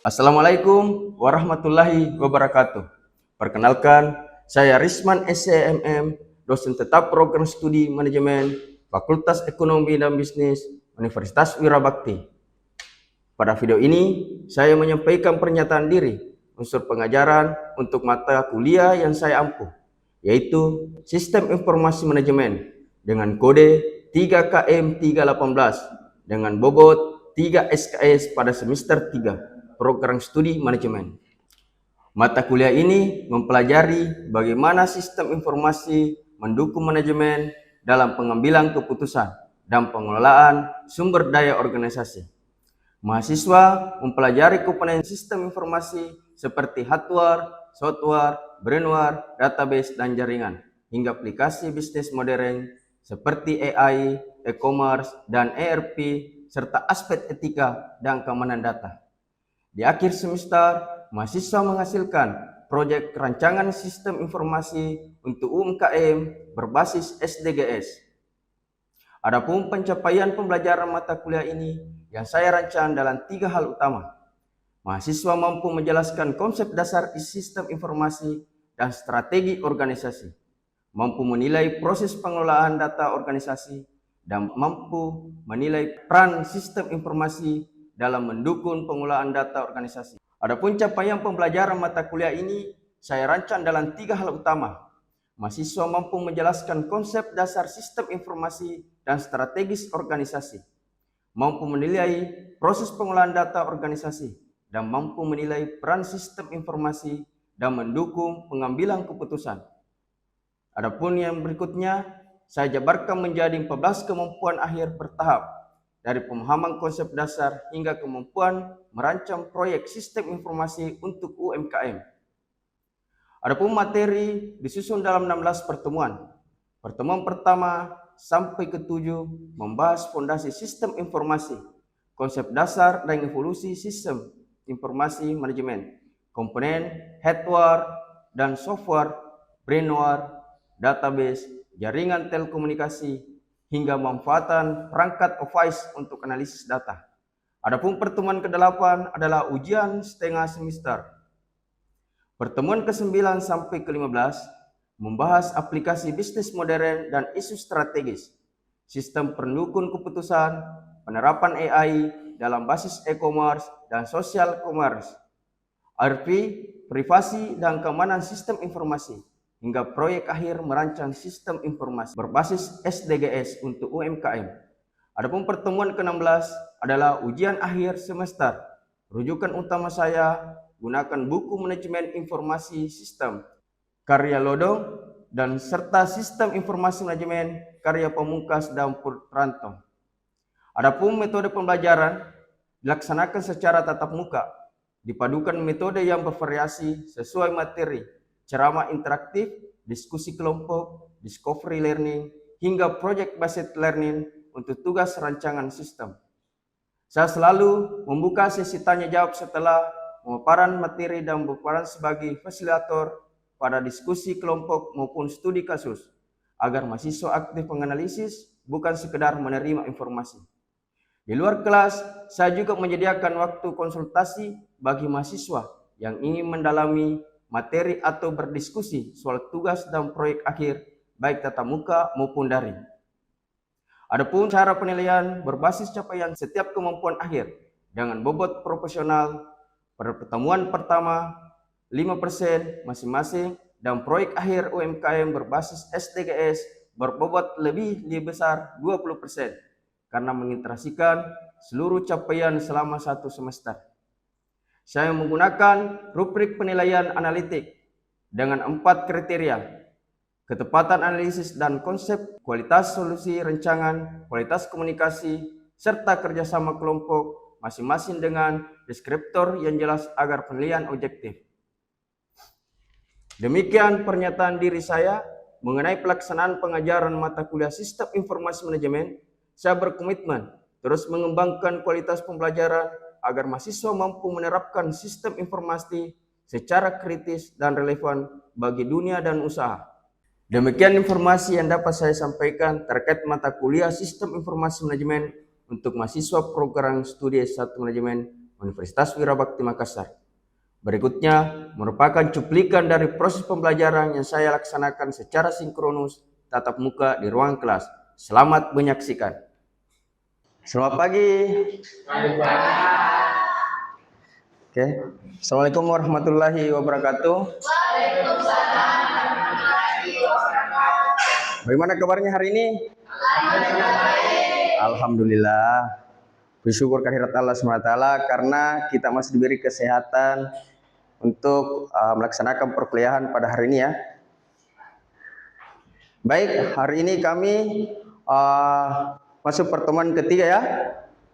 Assalamualaikum warahmatullahi wabarakatuh. Perkenalkan, saya Risman SCMM, dosen tetap program studi manajemen Fakultas Ekonomi dan Bisnis Universitas Wirabakti. Pada video ini, saya menyampaikan pernyataan diri unsur pengajaran untuk mata kuliah yang saya ampuh, yaitu Sistem Informasi Manajemen dengan kode 3KM318 dengan bobot 3 SKS pada semester 3 program studi manajemen. Mata kuliah ini mempelajari bagaimana sistem informasi mendukung manajemen dalam pengambilan keputusan dan pengelolaan sumber daya organisasi. Mahasiswa mempelajari komponen sistem informasi seperti hardware, software, brainware, database, dan jaringan, hingga aplikasi bisnis modern seperti AI, e-commerce, dan ERP, serta aspek etika dan keamanan data. Di akhir semester, mahasiswa menghasilkan proyek rancangan sistem informasi untuk UMKM berbasis SDGs. Adapun pencapaian pembelajaran mata kuliah ini yang saya rancang dalam 3 hal utama. Mahasiswa mampu menjelaskan konsep dasar sistem informasi dan strategi organisasi, mampu menilai proses pengelolaan data organisasi, dan mampu menilai peran sistem informasi dalam mendukung pengelolaan data organisasi. Adapun capaian pembelajaran mata kuliah ini saya rancang dalam 3 hal utama. Mahasiswa mampu menjelaskan konsep dasar sistem informasi dan strategis organisasi, mampu menilai proses pengolahan data organisasi, dan mampu menilai peran sistem informasi dan mendukung pengambilan keputusan. Adapun yang berikutnya, saya jabarkan menjadi 14 kemampuan akhir bertahap, dari pemahaman konsep dasar hingga kemampuan merancang proyek sistem informasi untuk UMKM. Adapun materi disusun dalam 16 pertemuan. Pertemuan pertama sampai ke-7 membahas fondasi sistem informasi, konsep dasar dan evolusi sistem informasi manajemen, komponen hardware dan software, brainware, database, jaringan telekomunikasi, hingga manfaatan perangkat Office untuk analisis data. Adapun pertemuan ke-8 adalah ujian setengah semester. Pertemuan ke-9 sampai ke-15 membahas aplikasi bisnis modern dan isu strategis, sistem pendukung keputusan, penerapan AI dalam basis e-commerce dan social commerce, ERP, privasi dan keamanan sistem informasi, hingga proyek akhir merancang sistem informasi berbasis SDGs untuk UMKM. Adapun pertemuan ke-16 adalah ujian akhir semester. Rujukan utama saya gunakan buku manajemen informasi sistem karya Lodong dan serta sistem informasi manajemen karya Pamungkas dan Putranto. Adapun metode pembelajaran dilaksanakan secara tatap muka, dipadukan metode yang bervariasi sesuai materi, ceramah interaktif, diskusi kelompok, discovery learning, hingga project based learning untuk tugas rancangan sistem. Saya selalu membuka sesi tanya jawab setelah pemaparan materi dan berperan sebagai fasilitator pada diskusi kelompok maupun studi kasus, agar mahasiswa aktif menganalisis, bukan sekedar menerima informasi. Di luar kelas, saya juga menyediakan waktu konsultasi bagi mahasiswa yang ingin mendalami materi atau berdiskusi soal tugas dan proyek akhir, baik tatap muka maupun daring. Adapun cara penilaian berbasis capaian setiap kemampuan akhir dengan bobot proporsional. Pada pertemuan pertama 5% masing-masing, dan proyek akhir UMKM berbasis SDGs berbobot lebih besar 20%, karena mengintegrasikan seluruh capaian selama 1 semester. Saya menggunakan rubrik penilaian analitik dengan 4 kriteria: ketepatan analisis dan konsep, kualitas solusi rancangan, kualitas komunikasi, serta kerjasama kelompok, masing-masing dengan deskriptor yang jelas agar penilaian objektif. Demikian pernyataan diri saya mengenai pelaksanaan pengajaran mata kuliah Sistem Informasi Manajemen. Saya berkomitmen terus mengembangkan kualitas pembelajaran agar mahasiswa mampu menerapkan sistem informasi secara kritis dan relevan bagi dunia dan usaha. Demikian informasi yang dapat saya sampaikan terkait mata kuliah Sistem Informasi Manajemen untuk mahasiswa program studi S1 Manajemen Universitas Wirabakti Makassar. Berikutnya merupakan cuplikan dari proses pembelajaran yang saya laksanakan secara sinkronus tatap muka di ruang kelas. Selamat menyaksikan. Selamat pagi. Oke. Assalamualaikum warahmatullahi wabarakatuh. Waalaikumsalam warahmatullahi wabarakatuh. Bagaimana kabarnya hari ini? Alhamdulillah. Bersyukur kehadirat Allah SWT karena kita masih diberi kesehatan untuk melaksanakan perkuliahan pada hari ini ya. Baik, hari ini kami masuk pertemuan ketiga ya,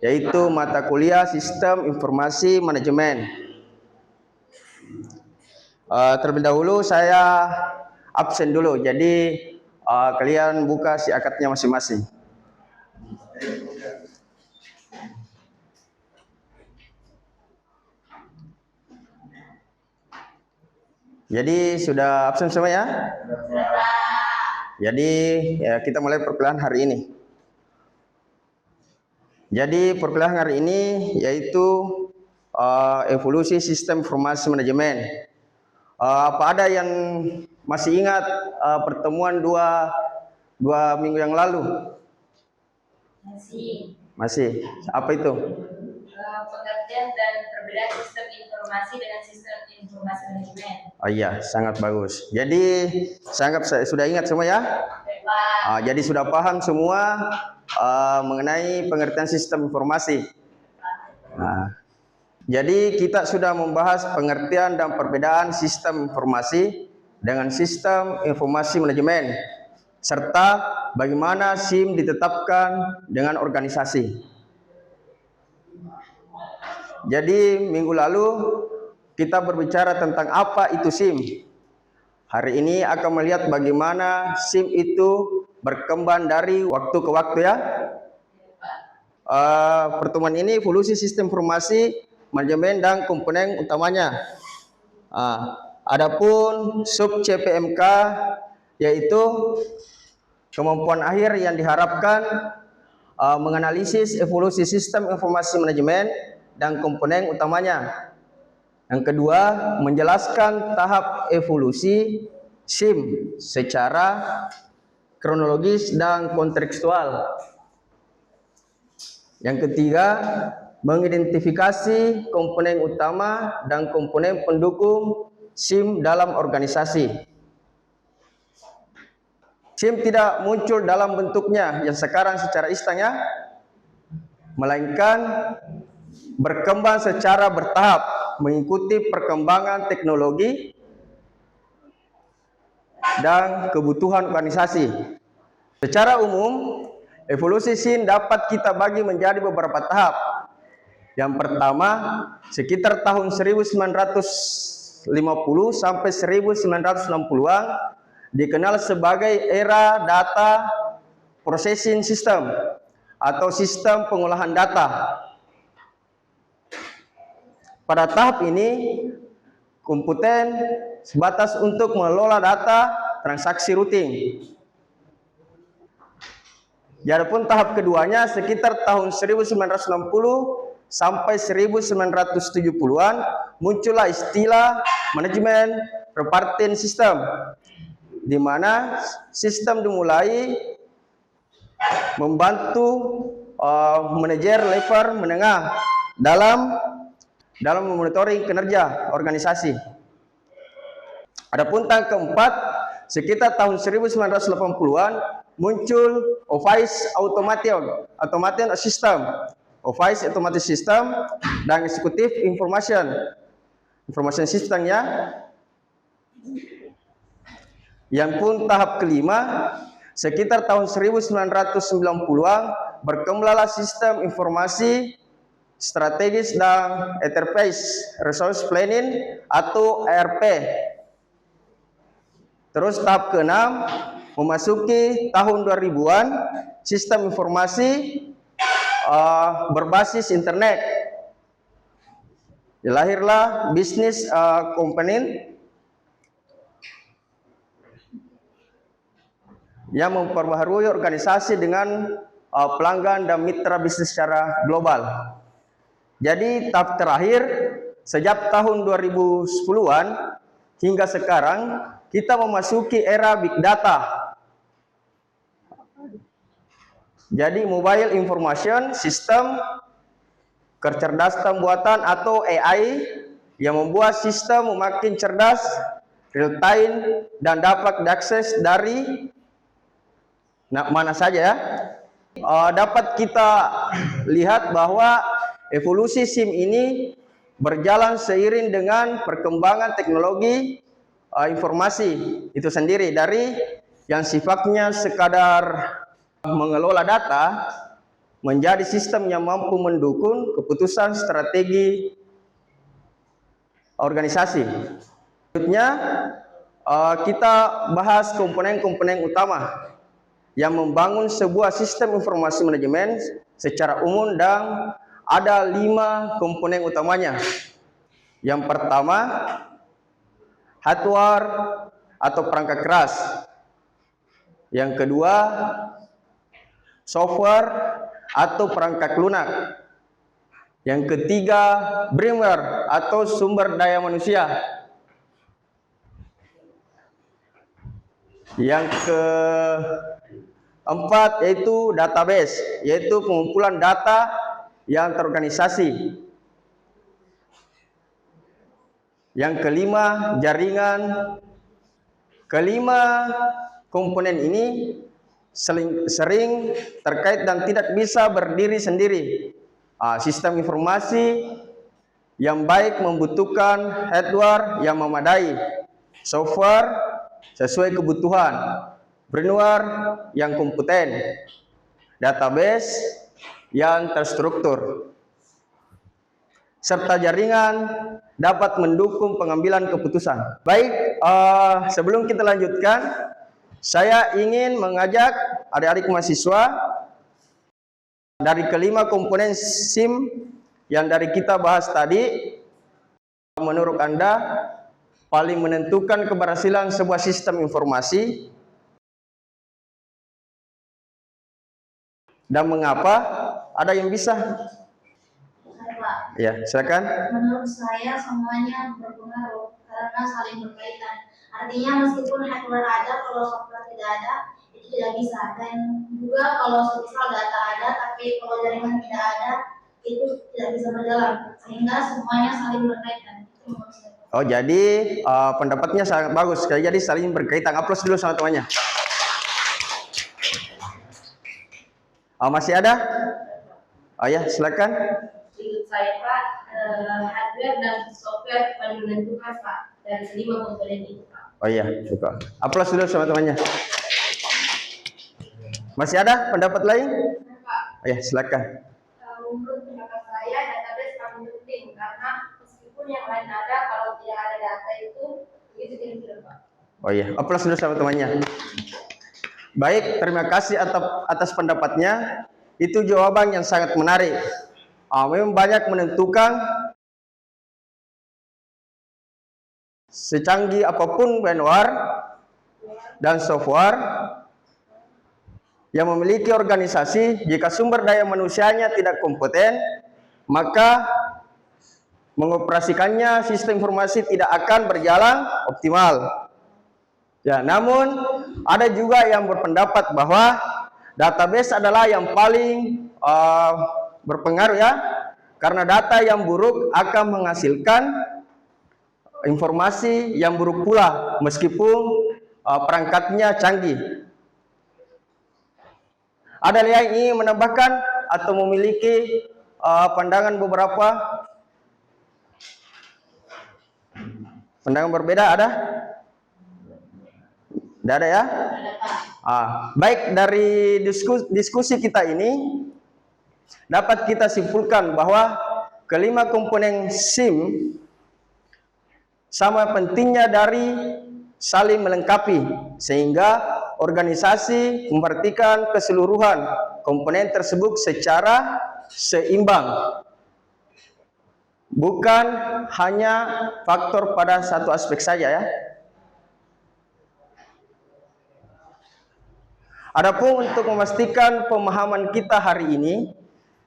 yaitu mata kuliah Sistem Informasi Manajemen. Terlebih dahulu saya absen dulu, jadi kalian buka si akadnya masing-masing. Jadi sudah absen semua ya? Jadi ya, kita mulai perkuliahan hari ini. Jadi perkuliahan hari ini yaitu evolusi sistem informasi manajemen. Apa ada yang masih ingat pertemuan dua minggu yang lalu? Masih. Apa itu? Pengertian dan perbedaan sistem informasi dengan sistem informasi manajemen. Oh iya, sangat bagus. Jadi saya anggap sudah ingat semua ya? Jadi sudah paham semua mengenai pengertian sistem informasi. Jadi kita sudah membahas pengertian dan perbedaan sistem informasi dengan sistem informasi manajemen, serta bagaimana SIM ditetapkan dengan organisasi. Jadi minggu lalu kita berbicara tentang apa itu SIM. Hari ini akan melihat bagaimana SIM itu berkembang dari waktu ke waktu ya. Pertemuan ini evolusi sistem informasi manajemen dan komponen utamanya. Adapun sub CPMK yaitu kemampuan akhir yang diharapkan menganalisis evolusi sistem informasi manajemen dan komponen utamanya. Yang kedua, menjelaskan tahap evolusi SIM secara kronologis dan kontekstual. Yang ketiga, mengidentifikasi komponen utama dan komponen pendukung SIM dalam organisasi. SIM tidak muncul dalam bentuknya yang sekarang secara instan ya, melainkan berkembang secara bertahap mengikuti perkembangan teknologi dan kebutuhan organisasi. Secara umum, evolusi SIM dapat kita bagi menjadi beberapa tahap. Yang pertama, sekitar tahun 1950 sampai 1960-an dikenal sebagai era data processing system atau sistem pengolahan data. Pada tahap ini, komputer sebatas untuk mengelola data transaksi rutin. Adapun tahap keduanya sekitar tahun 1960 sampai 1970-an muncullah istilah manajemen repartition system, di mana sistem dimulai membantu manajer level menengah dalam memonitoring kinerja organisasi. Adapun tahap keempat sekitar tahun 1980-an muncul Office Automation System, Office Automatic System dan Executive Information System ya. Yang pun tahap kelima sekitar tahun 1990-an berkembanglah sistem informasi strategis dan enterprise resource planning atau ERP. Terus tahap keenam memasuki tahun 2000-an sistem informasi berbasis internet. Lahirlah bisnis komponen yang memperbaharui organisasi dengan pelanggan dan mitra bisnis secara global. Jadi tahap terakhir sejak tahun 2010-an hingga sekarang kita memasuki era big data. Jadi mobile information system, kecerdasan buatan atau AI yang membuat sistem makin cerdas, real time, dan dapat diakses dari mana saja ya. Dapat kita lihat bahwa evolusi SIM ini berjalan seiring dengan perkembangan teknologi informasi itu sendiri, dari yang sifatnya sekadar mengelola data menjadi sistem yang mampu mendukung keputusan strategi organisasi. Selanjutnya kita bahas komponen-komponen utama yang membangun sebuah sistem informasi manajemen secara umum, dan ada 5 komponen utamanya. Yang pertama, hardware atau perangkat keras. Yang kedua, software atau perangkat lunak. Yang ketiga, firmware atau sumber daya manusia. Yang keempat yaitu database, yaitu pengumpulan data yang terorganisasi. Yang kelima, jaringan. Kelima komponen ini sering terkait dan tidak bisa berdiri sendiri. Sistem informasi yang baik membutuhkan hardware yang memadai, software sesuai kebutuhan, firmware yang kompeten, database yang terstruktur, serta jaringan dapat mendukung pengambilan keputusan. Baik, sebelum kita lanjutkan, saya ingin mengajak adik-adik mahasiswa dari kelima komponen SIM yang dari kita bahas tadi, menurut Anda paling menentukan keberhasilan sebuah sistem informasi dan mengapa? Ada yang bisa? Pak. Ya, silakan. Menurut saya semuanya berpengaruh karena saling berkaitan. Artinya meskipun hardware ada, kalau software tidak ada, itu tidak bisa. Dan juga kalau misal data ada, tapi kalau jaringan tidak ada, itu tidak bisa berjalan. Sehingga semuanya saling berkaitan. Itu menurut saya. Oh, jadi pendapatnya sangat bagus. Jadi saling berkaitan. Aplaus dulu sama temannya. Masih ada? Oh ya, silakan. Menurut saya Pak, hardware dan software paling menentukan Pak dari kelima komponen itu Pak. Oh iya, suka. Aplaus dulu sama temannya. Masih ada pendapat lain? Pak, Oh ya, silakan. menurut pendapat saya database paling penting karena meskipun yang lain ada, kalau tidak ada data itu begitu kira-kira Pak. Oh iya, aplaus dulu sama temannya. Baik, terima kasih atas pendapatnya. Itu jawaban yang sangat menarik. Memang banyak menentukan, secanggih apapun firmware dan software yang memiliki organisasi, jika sumber daya manusianya tidak kompeten, maka mengoperasikannya sistem informasi tidak akan berjalan optimal. Ya, namun ada juga yang berpendapat bahwa database adalah yang paling berpengaruh ya, karena data yang buruk akan menghasilkan informasi yang buruk pula meskipun perangkatnya canggih. Ada yang ingin menambahkan atau memiliki pandangan beberapa pandangan berbeda? Ada? Tidak ada ya? Baik, dari diskusi kita ini dapat kita simpulkan bahwa kelima komponen SIM sama pentingnya dari saling melengkapi, sehingga organisasi memperhatikan keseluruhan komponen tersebut secara seimbang, bukan hanya faktor pada satu aspek saja ya. Adapun untuk memastikan pemahaman kita hari ini,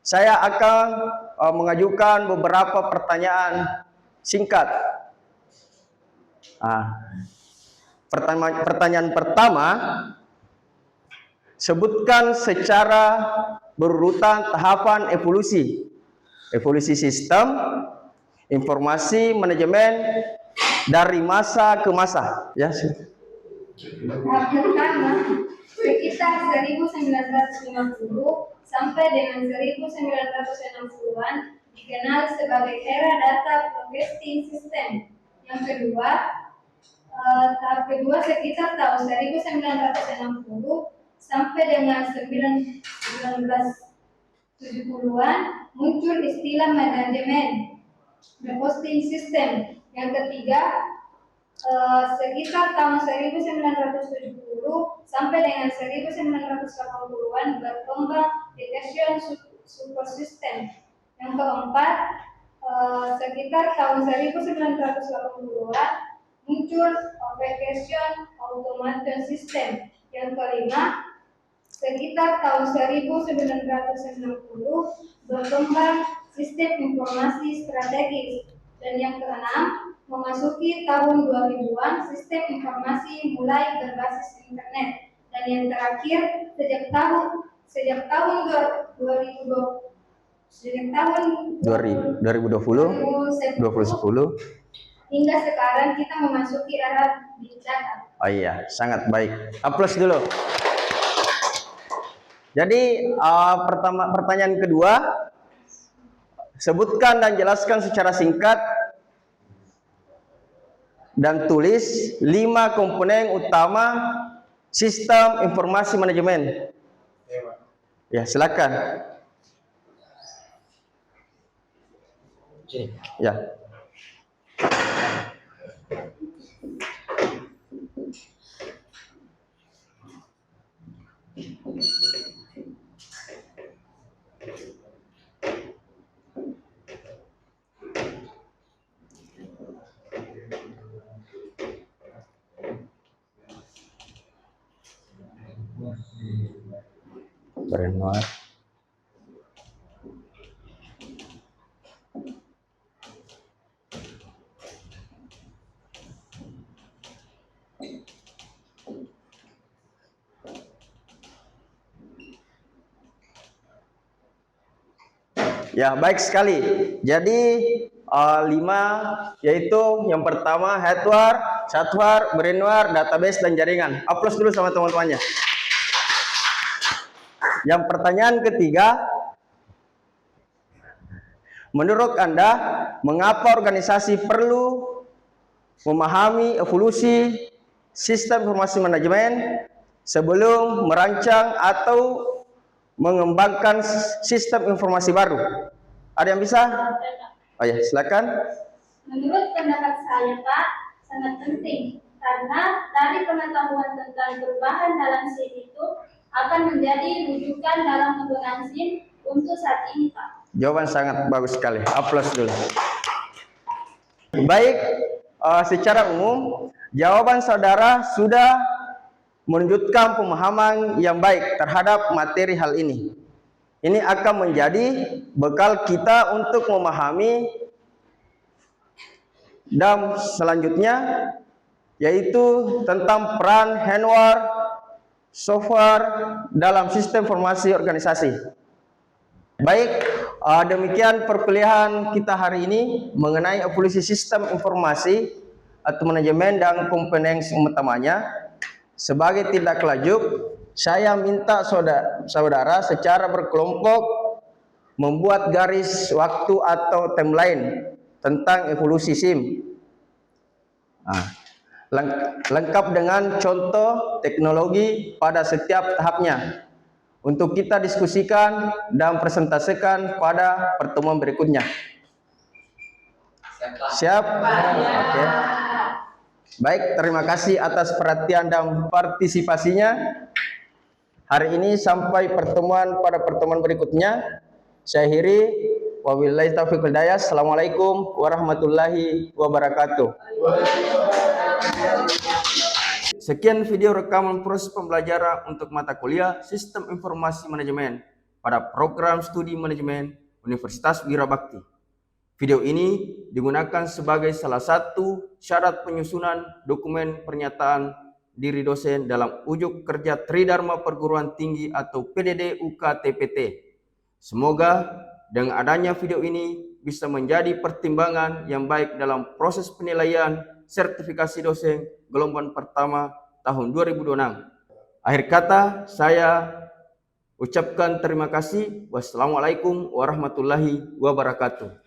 saya akan mengajukan beberapa pertanyaan singkat. Pertanyaan pertama, sebutkan secara berurutan tahapan evolusi sistem informasi manajemen dari masa ke masa. Ya. Tahap pertama, sekitar 1950 sampai dengan 1960-an dikenal sebagai era data processing system. Yang kedua, tahap kedua sekitar tahun 1960 sampai dengan 1970-an muncul istilah manajemen reposting system. Yang ketiga, sekitar tahun 1970 sampai dengan 1980-an berkembang detection super system. Yang keempat, sekitar tahun 1980-an muncul application automation system. Yang kelima, sekitar tahun 1960 berkembang sistem informasi strategis. Dan yang keenam, memasuki tahun 2000-an sistem informasi mulai berbasis internet. Dan yang terakhir, sejak tahun 2010 hingga sekarang kita memasuki era big data. Oh iya, sangat baik. Aplaus dulu. Jadi pertanyaan kedua, sebutkan dan jelaskan secara singkat dan tulis 5 komponen utama sistem informasi manajemen. Ya, silakan. Ya. Berenwar. Ya, baik sekali. Jadi 5 yaitu yang pertama hardware, software, brainware, database dan jaringan. Aplaus dulu sama teman-temannya. Yang pertanyaan ketiga, menurut Anda mengapa organisasi perlu memahami evolusi sistem informasi manajemen sebelum merancang atau mengembangkan sistem informasi baru? Ada yang bisa? Oh ya, silakan. Menurut pendapat saya, Pak, sangat penting karena dari pengetahuan tentang perubahan dalam SIM itu akan menjadi rujukan dalam penggunaan SIM untuk saat ini, Pak. Jawaban sangat bagus sekali. Aplaus dulu. Baik, secara umum jawaban saudara sudah menunjukkan pemahaman yang baik terhadap materi hal ini. Ini akan menjadi bekal kita untuk memahami dan selanjutnya yaitu tentang peran hardware, software dalam sistem informasi organisasi. Baik, demikian perkuliahan kita hari ini mengenai evolusi sistem informasi atau manajemen dan komponen utamanya. Sebagai tindak lanjut, saya minta saudara secara berkelompok membuat garis waktu atau timeline tentang evolusi SIM. Lengkap dengan contoh teknologi pada setiap tahapnya untuk kita diskusikan dan presentasikan pada pertemuan berikutnya. Siap? Oke. Baik, terima kasih atas perhatian dan partisipasinya hari ini. Sampai pertemuan pada pertemuan berikutnya. Saya akhiri, wabillahi taufiq wal hidayah. Assalamualaikum warahmatullahi wabarakatuh. Sekian video rekaman proses pembelajaran untuk mata kuliah Sistem Informasi Manajemen. pada program studi manajemen Universitas Wirabakti. Video ini digunakan sebagai salah satu syarat penyusunan dokumen pernyataan diri dosen dalam ujuk kerja Tridharma Perguruan Tinggi atau PDD UKTPT. Semoga dengan adanya video ini bisa menjadi pertimbangan yang baik dalam proses penilaian sertifikasi dosen gelombang pertama tahun 2026. Akhir kata, saya ucapkan terima kasih. Wassalamualaikum warahmatullahi wabarakatuh.